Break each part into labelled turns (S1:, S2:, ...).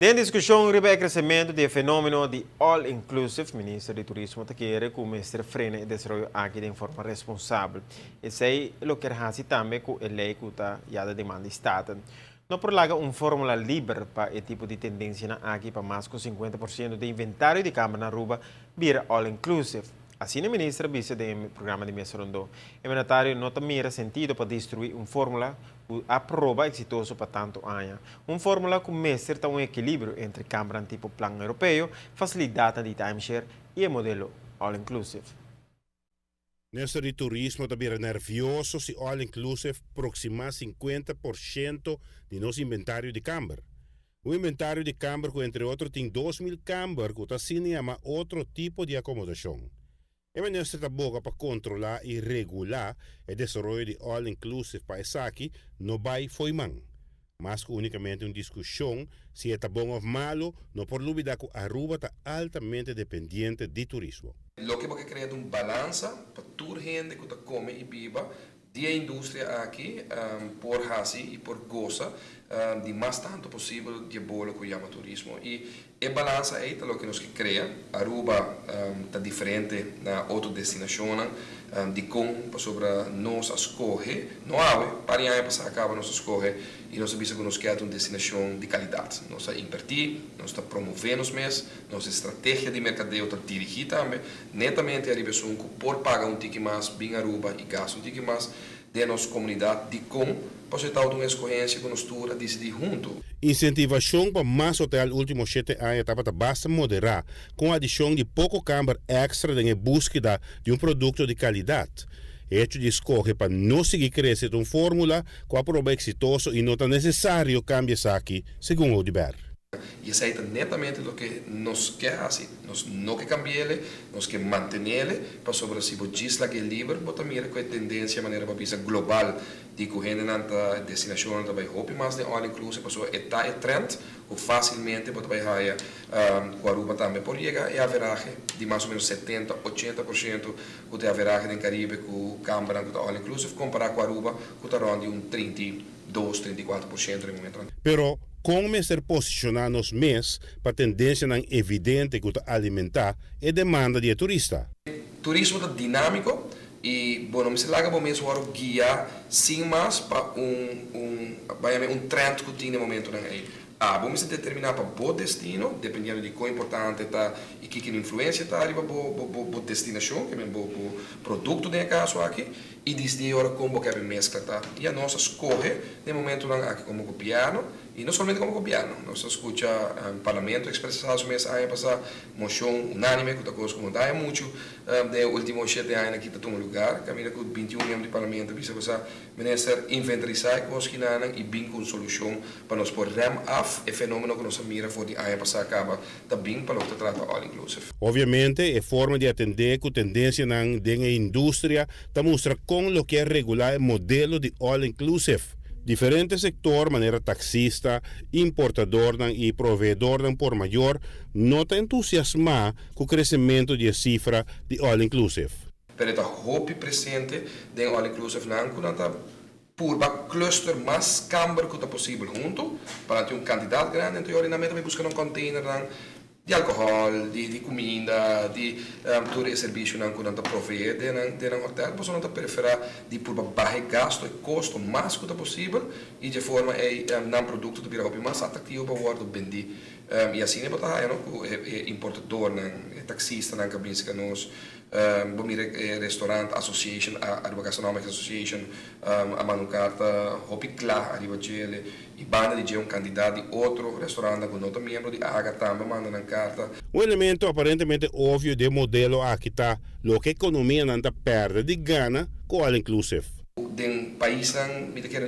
S1: Na discussão sobre o crescimento do fenômeno de all-inclusive, o ministro de Turismo quer que o mestre frene e desenvolva aqui de forma responsável. Isso aí é o que ele também com a lei que está já demanda Estado. Não prolaga uma fórmula livre para esse tipo de tendência aqui para mais que 50% do inventário de câmara na Aruba vira all-inclusive. Assim, o ministro disse do programa de Mesa Rondô. O mandatário não mira sentido para destruir uma fórmula que aprova exitoso para tanto anos. Uma fórmula que mestra um equilíbrio entre câmara tipo plano europeu, facilidade de timeshare e o modelo all-inclusive.
S2: O ministro de Turismo está nervioso se all-inclusive aproxima 50% de nosso inventário de câmara. O inventário de câmara, entre outros, tem 2.000 câmaras que está chama outro tipo de acomodação. O ministro está boca para controlar e regular o desenvolvimento de all-inclusive para essa aqui, não vai foi man. Mas unicamente uma discussão se é bom ou malo, não por dúvida que Aruba está altamente dependente de turismo.
S3: Lo que vai criar uma balança para toda a gente que come e viva da indústria aqui, por hasi e por goza, de mais tanto possível de bolo que chama turismo. E a balança é o que nos cria. Aruba está diferente na outra destinação, de como sobre nós escolher, não há, para aí passar acaba nós escolher e nós sabemos que nós queremos uma destinação de qualidade. Nós invertir, nós promovendo os mesmos, nossa estratégia de mercadeo está dirigida também, netamente a divisão que por pagar um tique mais, bem Aruba e gasta um tique mais, de nossa comunidade, de como pode estar uma escolhência que nós todos decidir junto.
S2: Incentivação para mais hotel últimos 7 anos estava basta moderar, com a adição de pouco câmara extra na busca de um produto de qualidade. Hecho de escolher para não seguir crescendo uma fórmula que aprova exitoso e não é necessário cambiar isso aqui, segundo o Diber.
S3: E isso é netamente o que nós queremos, nós não queremos cambiar, nós queremos manter, para sobre se o gisla que é livre, mas também com a tendência, maneira para visa global, de que a gente na destinação vai roubar mais de all-inclusive, para é trend, ou facilmente pode vai raia com a Aruba também por chegar e a veragem de mais ou menos 70-80% que tem a veragem no Caribe com o Câmara com all-inclusive, comparar com a Aruba que está ronde 32-34% no momento.
S2: Pero como ser posicionar nos mês para tendência não evidente que alimentar e demanda de turista.
S3: Turismo é dinâmico e bom, me se larga para mesmo o guia sem mais para um trend que tem no momento aí. Vamos determinar para o destino, dependendo de quão importante está e que influência está ali para a destinação, que é o produto no caso aqui, e desde a hora como que a mescla está. E a nossa escolhe, no momento aqui como governo, e não somente como governo, nós escuta o parlamento expressar os meses aí passar moção unânime, que coisa como dá muito, de últimos 7 anos aqui está tomando lugar, caminha com 21 membros do parlamento, bisa passar minister inventarizar coisas que não e bem com solução para nós pôr rem af e fenômeno que nós mira for de aí passar acaba, tá bem para nós tratar all inclusive.
S2: Obviamente, a forma de atender com tendência na indústria está mostra como lo que é regular o modelo de all inclusive. Diferentes sectores, maneira taxista, importador e provedor por maior, não está entusiasmado com o crescimento de cifra de all inclusive.
S3: Pero está hope presente de all inclusive não está por cluster mais câmara que está possível junto para ter candidato grande, então eu também buscar container de álcool, de comida, de todo o serviço que não provee de hotel, mas não preferir de por baixo gasto e custo mais que possível e de forma não produto de virar mais atrativo para o vender. E assim é para o importador, o taxista, o cabinista, nós restaurant association, a gastronomic association, a manucarta, hopi claro, arriba gele, e banda de um candidato de outro restaurante com outro membro de AGA também manda na carta.
S2: Um elemento aparentemente óbvio do modelo aqui está, o que a economia não perde de gana com all inclusive.
S3: Den país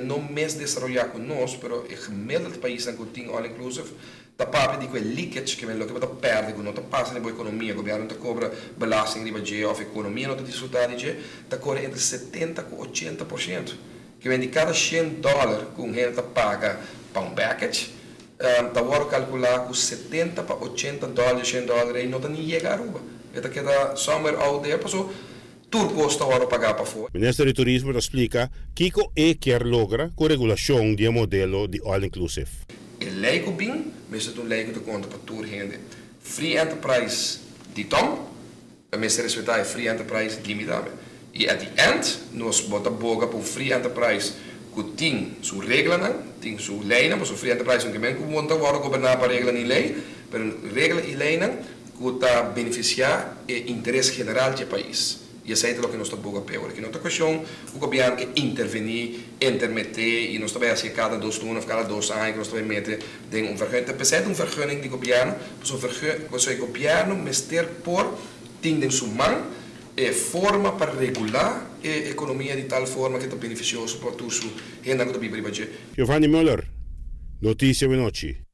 S3: não mais desenvolvido com nós, mas o gemiddelde país que tem all inclusive, da parte de quel leakage que vem lo que vai perde quando não passa na economia, o governo não cobra belasting riba de ou a economia não desfrutar de, está cobra entre 70 e 80%. Que vem de cada $100 que um gente paga para um package, está agora calcular com 70 para $80, $100 e não está nem chega a Aruba. Está queda somewhere out there, passou tudo custa agora pagar para fora.
S2: O Ministério do Turismo explica que quer logra com a regulação do modelo de all inclusive.
S3: lei que bem, mas é um lei que te conta para toda gente. Free enterprise de tom, mas respeitar free enterprise limitado. E at the end, nós bota boga para free enterprise que tem sua regra, tem sua lei, mas o free enterprise não é que monta agora governar para regra e lei, mas regra e lei que está beneficiar o interesse geral do país. E essa é o que nós estamos a pegar. Que não é questão o governo que intervenir, intermeter, e nós estamos a fazer cada 2 anos, cada 2 anos, nós estamos a meter um vergunning. Apesar de vergunning do governo, mas o governo mestre por tem em sua mão forma para regular a economia de tal forma que é beneficioso para todos os gente que está vivendo.
S2: Giovanni Müller, Notícia Noite.